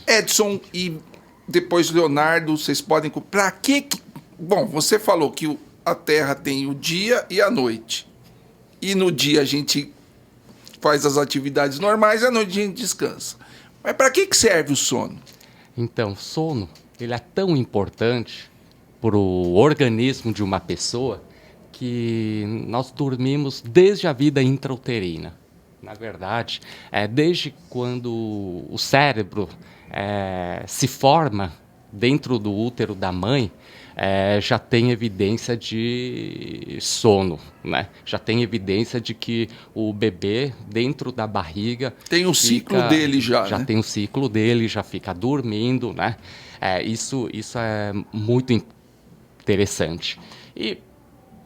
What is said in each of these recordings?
Edson e depois Leonardo, vocês podem... Para que... Bom, você falou que a Terra tem o dia e a noite. E no dia a gente faz as atividades normais e à noite a gente descansa. Mas para que serve o sono? Então, sono, ele é tão importante para o organismo de uma pessoa que nós dormimos desde a vida intrauterina. Na verdade, desde quando o cérebro se forma dentro do útero da mãe, já tem evidência de sono, né? Já tem evidência de que o bebê dentro da barriga tem o ciclo dele já, né? tem o ciclo dele, já fica dormindo, né? Isso é muito interessante. E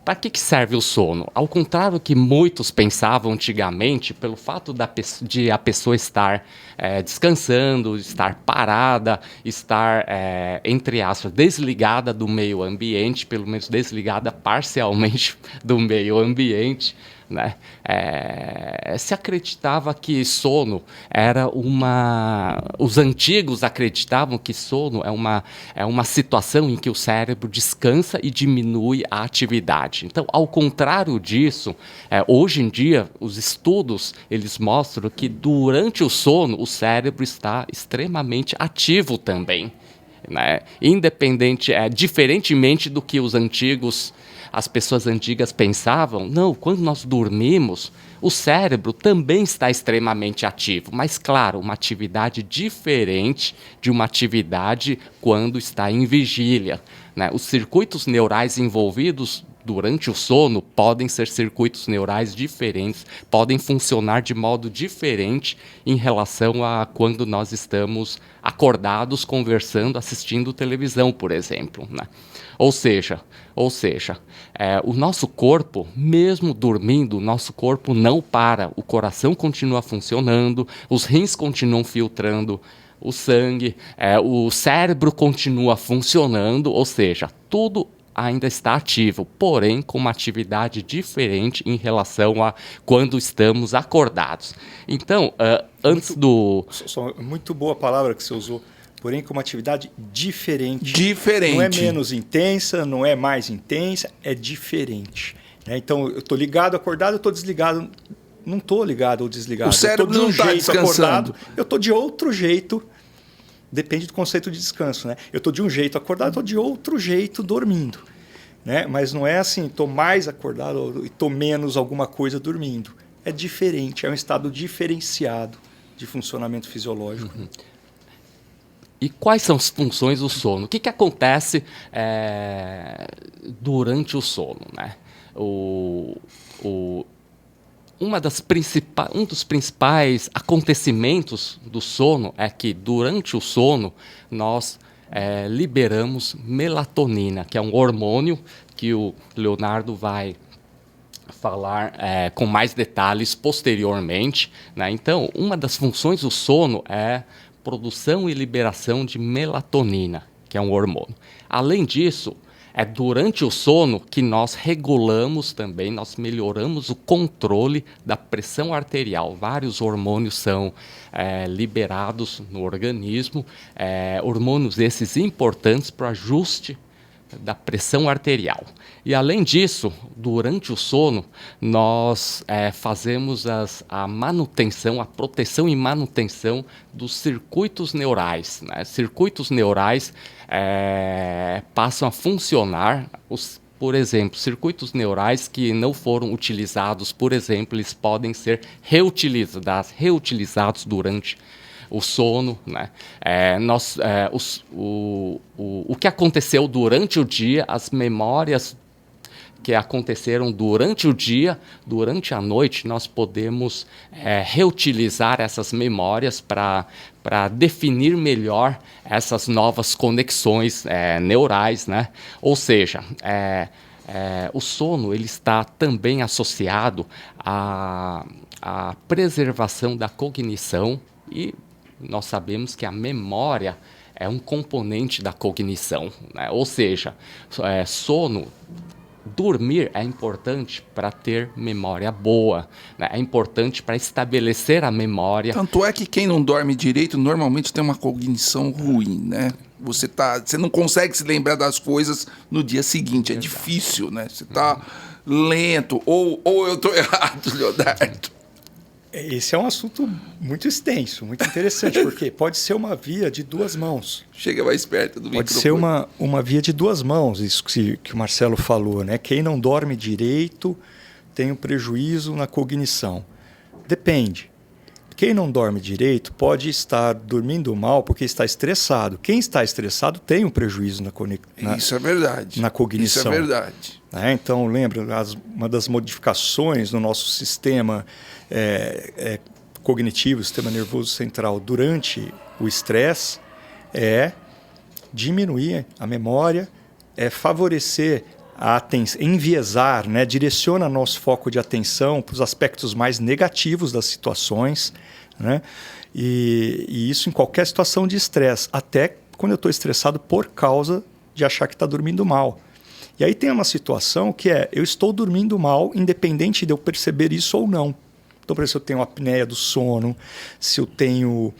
para que serve o sono? Ao contrário que muitos pensavam antigamente, pelo fato de a pessoa estar descansando, estar parada, estar, entre aspas, desligada do meio ambiente, pelo menos desligada parcialmente do meio ambiente, né? Se acreditava que sono era uma... Os antigos acreditavam que sono é uma situação em que o cérebro descansa e diminui a atividade. Então, ao contrário disso, hoje em dia, os estudos eles mostram que durante o sono, o cérebro está extremamente ativo também, né? Diferentemente do que as pessoas antigas pensavam, não, quando nós dormimos, o cérebro também está extremamente ativo, mas claro, uma atividade diferente de uma atividade quando está em vigília, né? Os circuitos neurais envolvidos durante o sono podem ser circuitos neurais diferentes, podem funcionar de modo diferente em relação a quando nós estamos acordados, conversando, assistindo televisão, por exemplo, né? Ou seja, o nosso corpo, mesmo dormindo, o nosso corpo não para, o coração continua funcionando, os rins continuam filtrando o sangue, o cérebro continua funcionando, ou seja, tudo ainda está ativo, porém com uma atividade diferente em relação a quando estamos acordados. Então, Muito boa a palavra que você usou. Porém, com uma atividade diferente. Diferente. Não é menos intensa, não é mais intensa, é diferente. Então, eu estou ligado, acordado, eu estou desligado. Não estou ligado ou desligado. O cérebro não está descansando. Eu estou de outro jeito. Depende do conceito de descanso, né? Eu estou de um jeito acordado, estou de outro jeito dormindo, né? Mas não é assim, estou mais acordado e estou menos alguma coisa dormindo. É diferente, é um estado diferenciado de funcionamento fisiológico. Uhum. E quais são as funções do sono? O que acontece durante o sono, né? Um dos principais acontecimentos do sono é que, durante o sono, nós liberamos melatonina, que é um hormônio que o Leonardo vai falar com mais detalhes posteriormente, né? Então, uma das funções do sono é produção e liberação de melatonina, que é um hormônio. Além disso, é durante o sono que nós regulamos também, nós melhoramos o controle da pressão arterial. Vários hormônios são liberados no organismo, hormônios esses importantes para o ajuste da pressão arterial. E além disso, durante o sono, nós fazemos a manutenção, a proteção e manutenção dos circuitos neurais, né? Circuitos neurais passam a funcionar, por exemplo, circuitos neurais que não foram utilizados, por exemplo, eles podem ser reutilizados durante o sono, né? O que aconteceu durante o dia, as memórias que aconteceram durante o dia, durante a noite, nós podemos reutilizar essas memórias para definir melhor essas novas conexões neurais, né? Ou seja, o sono ele está também associado à preservação da cognição e nós sabemos que a memória é um componente da cognição, né? Ou seja, sono dormir é importante para ter memória boa, né? É importante para estabelecer a memória. Tanto é que quem não dorme direito normalmente tem uma cognição ruim, né? Você não consegue se lembrar das coisas no dia seguinte, é difícil, né? Você está lento, ou eu estou errado, Leonardo. Esse é um assunto muito extenso, muito interessante, porque pode ser uma via de duas mãos. Chega mais perto do Pode microfone. ser uma via de duas mãos, isso que o Marcelo falou, né? Quem não dorme direito tem um prejuízo na cognição. Depende. Quem não dorme direito pode estar dormindo mal porque está estressado. Quem está estressado tem um prejuízo Isso é verdade. na cognição. Isso é verdade. Então, lembra, uma das modificações no nosso sistema cognitivo, sistema nervoso central, durante o estresse, é diminuir a memória, é favorecer a atenção, enviesar, né? Direciona nosso foco de atenção para os aspectos mais negativos das situações, né? E isso em qualquer situação de estresse, até quando eu estou estressado por causa de achar que está dormindo mal. E aí tem uma situação que eu estou dormindo mal, independente de eu perceber isso ou não. Então, por exemplo, se eu tenho apneia do sono, se eu tenho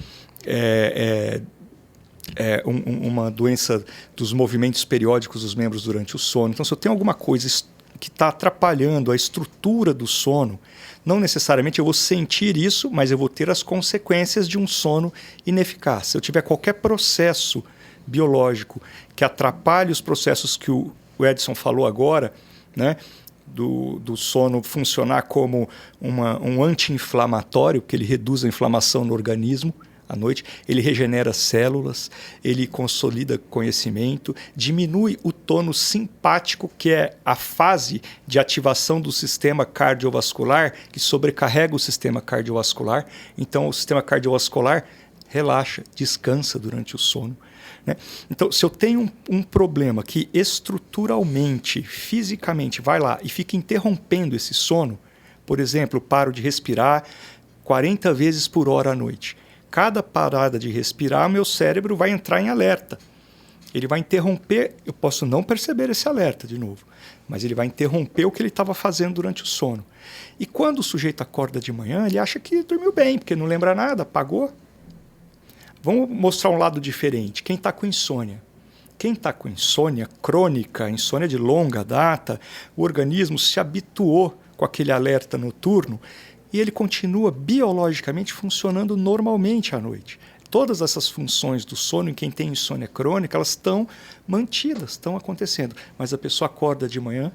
uma doença dos movimentos periódicos dos membros durante o sono. Então, se eu tenho alguma coisa que está atrapalhando a estrutura do sono, não necessariamente eu vou sentir isso, mas eu vou ter as consequências de um sono ineficaz. Se eu tiver qualquer processo biológico que atrapalhe os processos que o Edson falou agora, né, do sono funcionar como um anti-inflamatório, porque ele reduz a inflamação no organismo à noite, ele regenera células, ele consolida conhecimento, diminui o tônus simpático, que é a fase de ativação do sistema cardiovascular, que sobrecarrega o sistema cardiovascular. Então, o sistema cardiovascular relaxa, descansa durante o sono, né? Então, se eu tenho um problema que estruturalmente, fisicamente, vai lá e fica interrompendo esse sono, por exemplo, paro de respirar 40 vezes por hora à noite. Cada parada de respirar, meu cérebro vai entrar em alerta. Ele vai interromper, eu posso não perceber esse alerta de novo, mas ele vai interromper o que ele estava fazendo durante o sono. E quando o sujeito acorda de manhã, ele acha que dormiu bem, porque não lembra nada, apagou. Vamos mostrar um lado diferente. Quem está com insônia? Quem está com insônia crônica, insônia de longa data, o organismo se habituou com aquele alerta noturno e ele continua biologicamente funcionando normalmente à noite. Todas essas funções do sono em quem tem insônia crônica, elas estão mantidas, estão acontecendo. Mas a pessoa acorda de manhã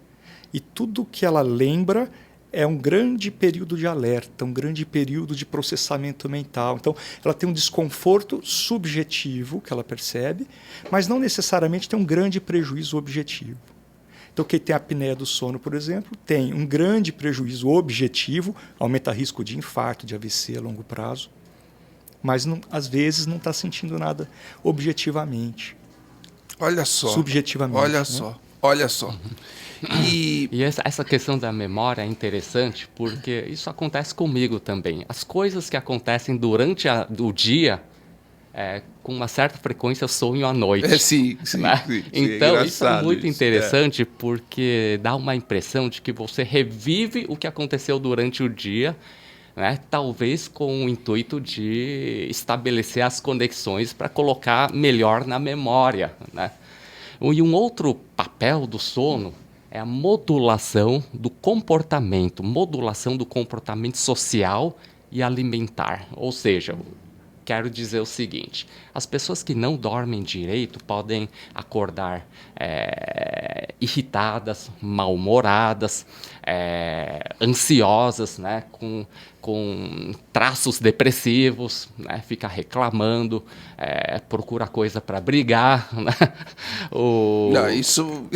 e tudo que ela lembra é um grande período de alerta, um grande período de processamento mental. Então, ela tem um desconforto subjetivo que ela percebe, mas não necessariamente tem um grande prejuízo objetivo. Então, quem tem apneia do sono, por exemplo, tem um grande prejuízo objetivo, aumenta risco de infarto, de AVC a longo prazo, mas não, às vezes não está sentindo nada objetivamente. Olha só. Subjetivamente. Olha né? só. Olha só. E essa questão da memória é interessante porque isso acontece comigo também. As coisas que acontecem durante o dia, com uma certa frequência eu sonho à noite. Sim, Né? sim. Então, isso é muito isso. interessante porque dá uma impressão de que você revive o que aconteceu durante o dia, né? Talvez com o intuito de estabelecer as conexões para colocar melhor na memória, né? E um outro papel do sono é a modulação do comportamento social e alimentar. Ou seja, quero dizer o seguinte, as pessoas que não dormem direito podem acordar irritadas, mal-humoradas, ansiosas, né, com traços depressivos, né, fica reclamando, procura coisa para brigar. Né? Não, isso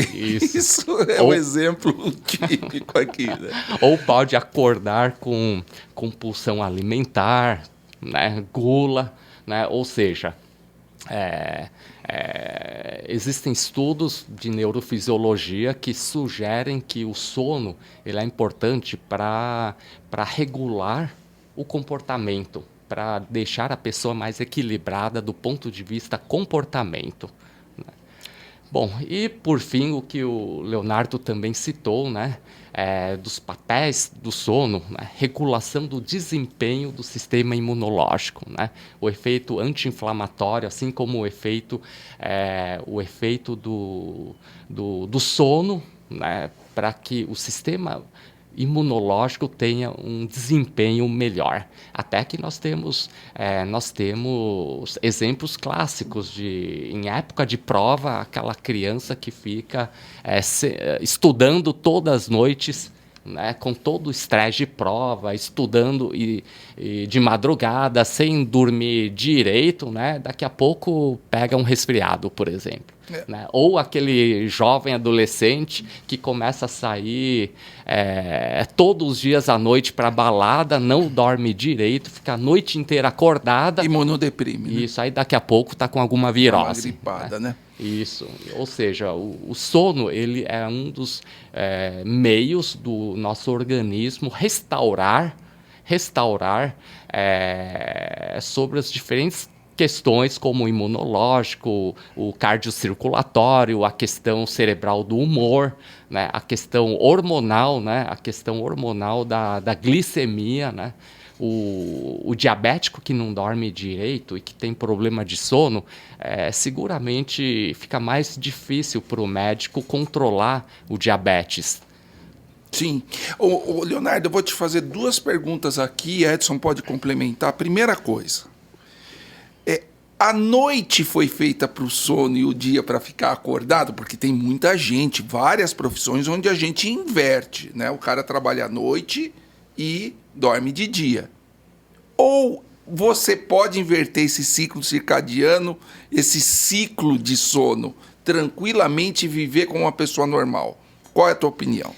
é um exemplo típico aqui. Né? Ou pode acordar com compulsão alimentar, né, gula, né, ou seja, existem estudos de neurofisiologia que sugerem que o sono ele é importante para regular o comportamento, para deixar a pessoa mais equilibrada do ponto de vista comportamento. Bom, e por fim, o que o Leonardo também citou, né, dos papéis do sono, né, regulação do desempenho do sistema imunológico, né, o efeito anti-inflamatório, assim como o efeito do sono, né, para que o sistema imunológico tenha um desempenho melhor. Até que nós temos exemplos clássicos em época de prova, aquela criança que fica estudando todas as noites, né, com todo o estresse de prova, estudando e de madrugada, sem dormir direito, né, daqui a pouco pega um resfriado, por exemplo. Né? Ou aquele jovem adolescente que começa a sair todos os dias à noite para balada, não dorme direito, fica a noite inteira acordada. Imunodeprime. Isso, aí daqui a pouco está com alguma virose. Uma gripada, né? Isso, ou seja, o sono ele é um dos meios do nosso organismo restaurar sobre as diferentes questões como o imunológico, o cardiocirculatório, a questão cerebral do humor, né, a questão hormonal, né, a questão hormonal da glicemia, né. O diabético que não dorme direito e que tem problema de sono, seguramente fica mais difícil para o médico controlar o diabetes. Sim. Ô, Leonardo, eu vou te fazer 2 perguntas aqui, Edson pode complementar. Primeira coisa, a noite foi feita para o sono e o dia para ficar acordado? Porque tem muita gente, várias profissões onde a gente inverte, né? O cara trabalha à noite e dorme de dia. Ou você pode inverter esse ciclo circadiano, esse ciclo de sono, tranquilamente e viver como uma pessoa normal? Qual é a tua opinião?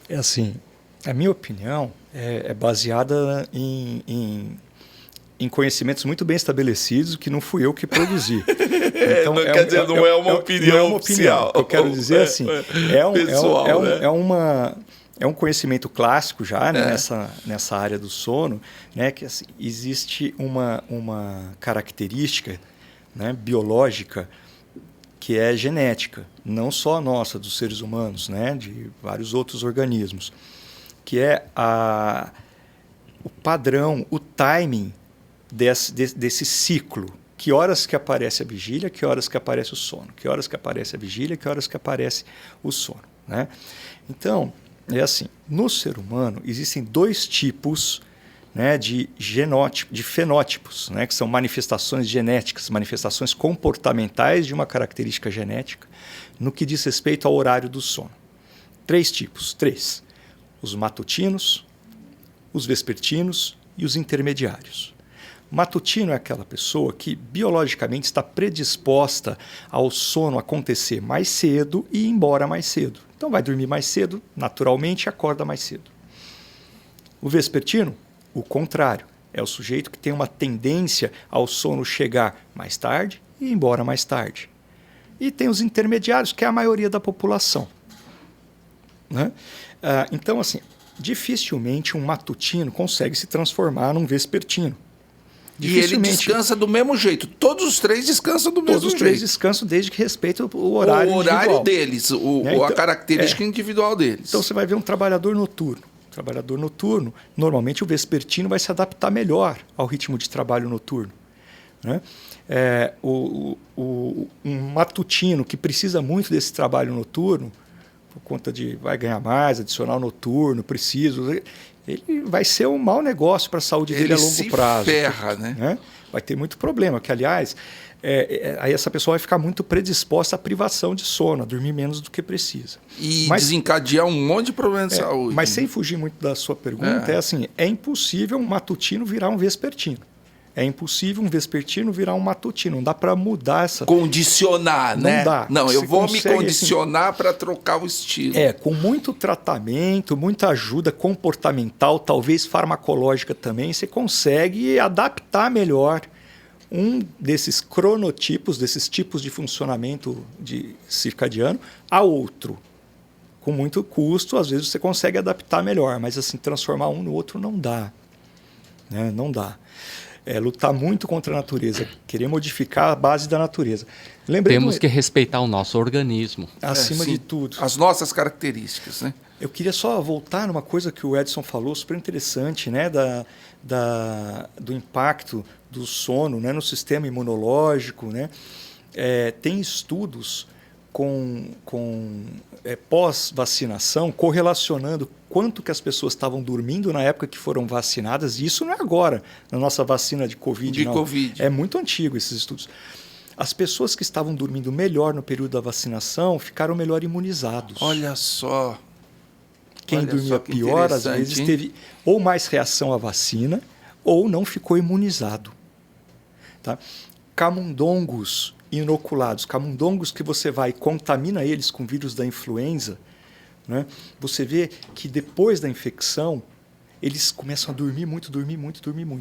É assim, a minha opinião é baseada em conhecimentos muito bem estabelecidos que não fui eu que produzi. Então, não é uma opinião oficial. Eu quero dizer assim, é um conhecimento clássico já, né, nessa área do sono, né, que assim, existe uma característica, né, biológica que é genética, não só a nossa, dos seres humanos, né, de vários outros organismos, que é o padrão, o timing desse ciclo. Que horas que aparece a vigília, que horas que aparece o sono, que horas que aparece a vigília, que horas que aparece o sono, né? Então, é assim, no ser humano existem 2 tipos, né, de fenótipos, né, que são manifestações genéticas, manifestações comportamentais de uma característica genética no que diz respeito ao horário do sono. 3 tipos, 3. Os matutinos, os vespertinos e os intermediários. Matutino é aquela pessoa que biologicamente está predisposta ao sono acontecer mais cedo e ir embora mais cedo. Então vai dormir mais cedo, naturalmente acorda mais cedo. O vespertino, o contrário, é o sujeito que tem uma tendência ao sono chegar mais tarde e ir embora mais tarde. E tem os intermediários, que é a maioria da população, né? Então, assim, dificilmente um matutino consegue se transformar num vespertino. E ele descansa do mesmo jeito. Todos os 3 descansam do mesmo jeito. Todos os 3 descansam desde que respeitam o horário individual. Deles, a característica individual deles. Então você vai ver um trabalhador noturno. Trabalhador noturno, normalmente o vespertino vai se adaptar melhor ao ritmo de trabalho noturno, né? Um matutino que precisa muito desse trabalho noturno, por conta de vai ganhar mais, adicional noturno, preciso... ele vai ser um mau negócio para a saúde dele a longo prazo. Ele se ferra, né? Vai ter muito problema, que, aliás, aí essa pessoa vai ficar muito predisposta à privação de sono, a dormir menos do que precisa. E desencadear um monte de problema de saúde. Mas sem fugir muito da sua pergunta, é impossível um matutino virar um vespertino. É impossível um vespertino virar um matutino. Não dá para mudar essa... Condicionar, né? Não dá. Não, eu vou me condicionar assim, para trocar o estilo. Com muito tratamento, muita ajuda comportamental, talvez farmacológica também, você consegue adaptar melhor um desses cronotipos, desses tipos de funcionamento circadiano, a outro. Com muito custo, às vezes você consegue adaptar melhor, mas assim, transformar um no outro não dá, né? Não dá. lutar muito contra a natureza, querer modificar a base da natureza. Temos que respeitar o nosso organismo. Acima de tudo. As nossas características, né? Eu queria só voltar numa coisa que o Edson falou, super interessante, né? Do impacto do sono, né? No sistema imunológico, né? Tem estudos com pós-vacinação correlacionando quanto que as pessoas estavam dormindo na época que foram vacinadas, e isso não é agora, na nossa vacina de Covid. Covid. É muito antigo esses estudos. As pessoas que estavam dormindo melhor no período da vacinação ficaram melhor imunizados. Olha só. Quem dormia pior, às vezes, teve ou mais reação à vacina ou não ficou imunizado. Tá? Camundongos inoculados, camundongos que você vai e contamina eles com vírus da influenza, né? Você vê que depois da infecção, eles começam a dormir muito.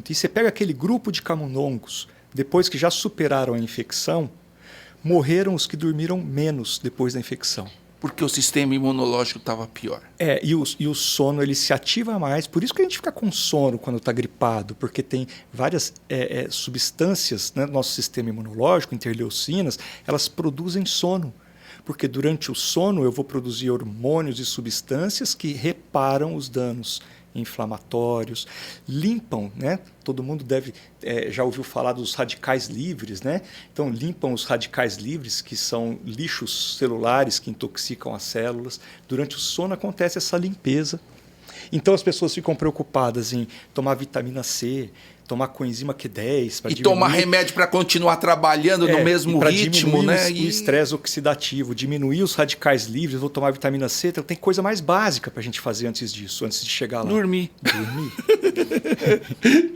E você pega aquele grupo de camundongos, depois que já superaram a infecção, morreram os que dormiram menos depois da infecção. Porque o sistema imunológico estava pior. E o sono ele se ativa mais. Por isso que a gente fica com sono quando está gripado, porque tem várias substâncias, né, no nosso sistema imunológico, interleucinas, elas produzem sono. Porque durante o sono eu vou produzir hormônios e substâncias que reparam os danos inflamatórios, limpam, né? Todo mundo já ouviu falar dos radicais livres, né? Então limpam os radicais livres, que são lixos celulares que intoxicam as células. Durante o sono acontece essa limpeza. Então as pessoas ficam preocupadas em tomar vitamina C, tomar coenzima Q10 para diminuir... tomar remédio para continuar trabalhando no mesmo ritmo, né? O estresse oxidativo, diminuir os radicais livres, vou tomar vitamina C. Então tem coisa mais básica para a gente fazer antes disso, antes de chegar lá. Dormir.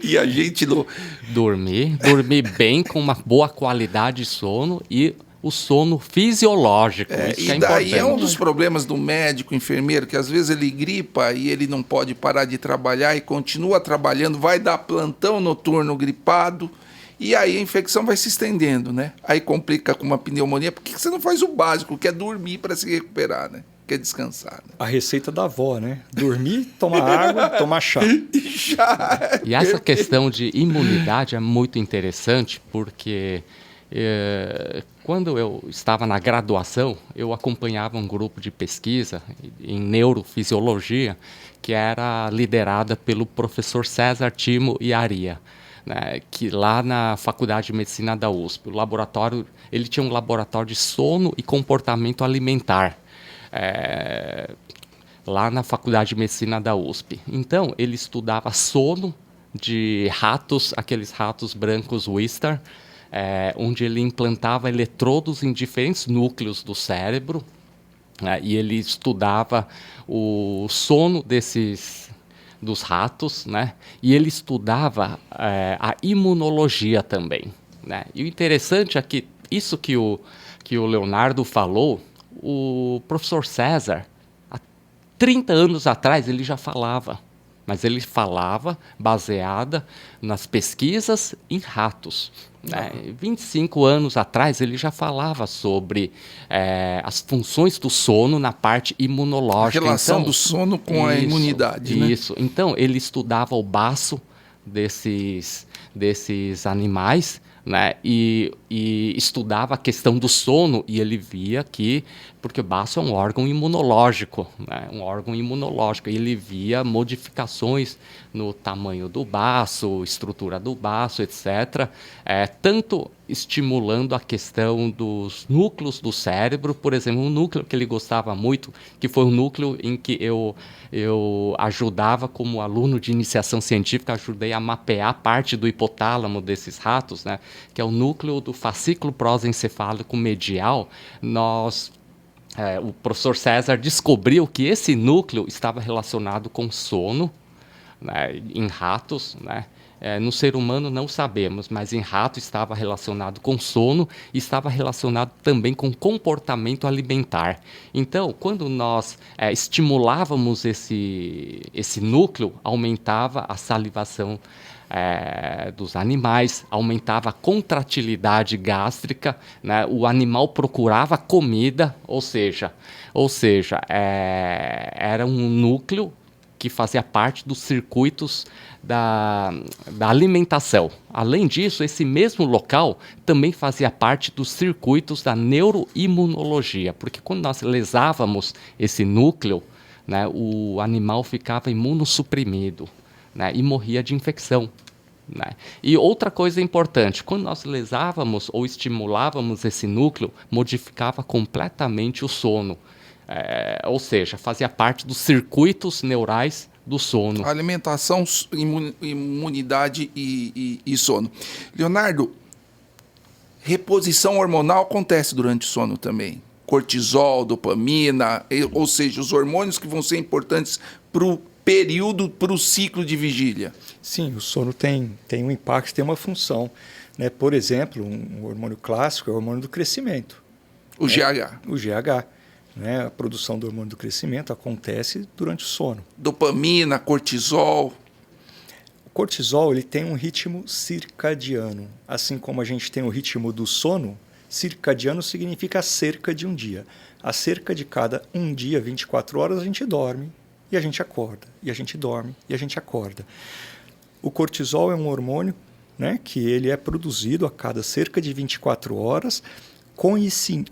E a gente não... Dormir bem, com uma boa qualidade de sono e o sono fisiológico. Isso e daí é um dos problemas do médico, enfermeiro, que às vezes ele gripa e ele não pode parar de trabalhar e continua trabalhando, vai dar plantão noturno gripado, e aí a infecção vai se estendendo, né? Aí complica com uma pneumonia. Por que você não faz o básico, que é dormir para se recuperar, né? Que é descansar. Né? A receita da avó, né? Dormir, tomar água, tomar chá. E essa questão de imunidade é muito interessante, porque... quando eu estava na graduação, eu acompanhava um grupo de pesquisa em neurofisiologia que era liderada pelo professor César Timo Iaria, né, que lá na Faculdade de Medicina da USP, ele tinha um laboratório de sono e comportamento alimentar, lá na Faculdade de Medicina da USP. Então, ele estudava sono de ratos, aqueles ratos brancos Wistar, onde ele implantava eletrodos em diferentes núcleos do cérebro, e ele estudava o sono dos ratos, né? E ele estudava a imunologia também, né? E o interessante é que isso que o Leonardo falou, o professor César, há 30 anos atrás, ele já falava, mas ele falava baseada nas pesquisas em ratos. 25 anos atrás, ele já falava sobre as funções do sono na parte imunológica. A relação do sono com a imunidade. Isso. Né? Então, ele estudava o baço desses animais, né? E estudava a questão do sono, e ele via que, porque o baço é um órgão imunológico, né? Um órgão imunológico, e ele via modificações no tamanho do baço, estrutura do baço, etc., tanto estimulando a questão dos núcleos do cérebro. Por exemplo, um núcleo que ele gostava muito, que foi um núcleo em que eu ajudava como aluno de iniciação científica, ajudei a mapear parte do hipotálamo desses ratos, né, que é o núcleo do fascículo prosencefálico medial. O professor César descobriu que esse núcleo estava relacionado com sono, né, em ratos, né? No ser humano não sabemos, mas em rato estava relacionado com sono e estava relacionado também com comportamento alimentar. Então, quando nós estimulávamos esse núcleo, aumentava a salivação dos animais, aumentava a contratilidade gástrica, né? O animal procurava comida, ou seja, era um núcleo que fazia parte dos circuitos da alimentação. Além disso, esse mesmo local também fazia parte dos circuitos da neuroimunologia, porque quando nós lesávamos esse núcleo, né, o animal ficava imunossuprimido, né, e morria de infecção. Né? E outra coisa importante, quando nós lesávamos ou estimulávamos esse núcleo, modificava completamente o sono. Ou seja, fazia parte dos circuitos neurais do sono. Alimentação, imunidade e sono. Leonardo, reposição hormonal acontece durante o sono também. Cortisol, dopamina, ou seja, os hormônios que vão ser importantes para o período, para o ciclo de vigília. Sim, o sono tem um impacto, tem uma função. Né? Por exemplo, um hormônio clássico é o hormônio do crescimento. O GH. O GH. Né? A produção do hormônio do crescimento acontece durante o sono. Dopamina, cortisol. O cortisol ele tem um ritmo circadiano. Assim como a gente tem o ritmo do sono, circadiano significa a cerca de um dia. A cerca de cada um dia, 24 horas, a gente dorme e a gente acorda. E a gente dorme e a gente acorda. O cortisol é um hormônio, né, que ele é produzido a cada cerca de 24 horas,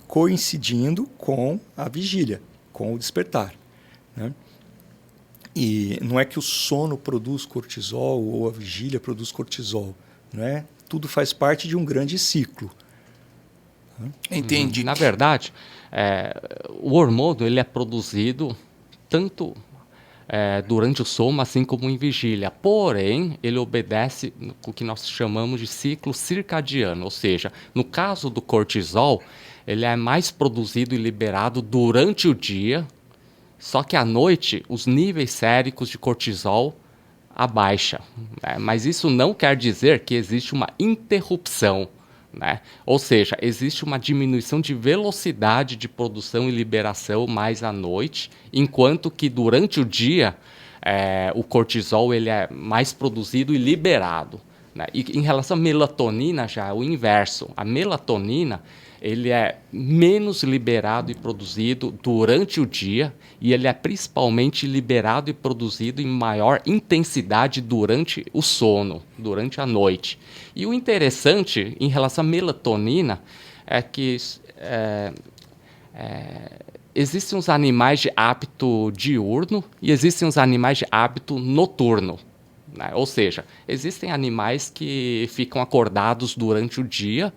coincidindo com a vigília, com o despertar. Né? E não é que o sono produz cortisol ou a vigília produz cortisol. Né? Tudo faz parte de um grande ciclo. Entendi. Na verdade, o hormônio ele é produzido tanto durante o sono, assim como em vigília. Porém, ele obedece o que nós chamamos de ciclo circadiano, ou seja, no caso do cortisol, ele é mais produzido e liberado durante o dia, só que à noite os níveis séricos de cortisol abaixam. Né? Mas isso não quer dizer que existe uma interrupção. Né? Ou seja, existe uma diminuição de velocidade de produção e liberação mais à noite, enquanto que durante o dia o cortisol ele é mais produzido e liberado. Né? E em relação à melatonina já é o inverso. A melatonina ele é menos liberado e produzido durante o dia e ele é principalmente liberado e produzido em maior intensidade durante o sono, durante a noite. E o interessante em relação à melatonina é que existem os animais de hábito diurno e existem os animais de hábito noturno. Né? Ou seja, existem animais que ficam acordados durante o dia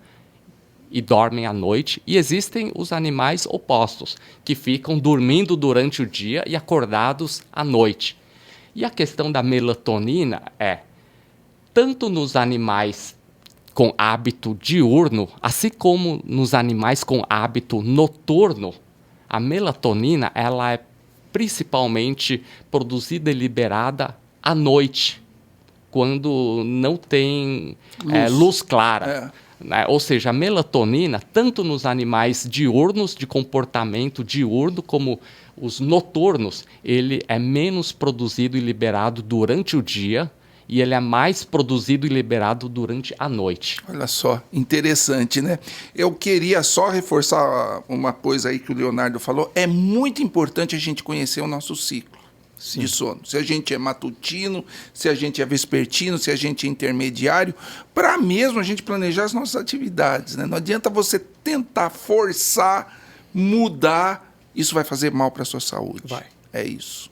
e dormem à noite, e existem os animais opostos, que ficam dormindo durante o dia e acordados à noite. E a questão da melatonina tanto nos animais com hábito diurno, assim como nos animais com hábito noturno, a melatonina ela é principalmente produzida e liberada à noite, quando não tem luz clara. Né? Ou seja, a melatonina, tanto nos animais diurnos, de comportamento diurno, como os noturnos, ele é menos produzido e liberado durante o dia e ele é mais produzido e liberado durante a noite. Olha só, interessante, né? Eu queria só reforçar uma coisa aí que o Leonardo falou. É muito importante a gente conhecer o nosso ciclo. Sim. De sono. Se a gente é matutino, se a gente é vespertino, se a gente é intermediário, para mesmo a gente planejar as nossas atividades. Né? Não adianta você tentar forçar, mudar, isso vai fazer mal para a sua saúde. Vai. É isso.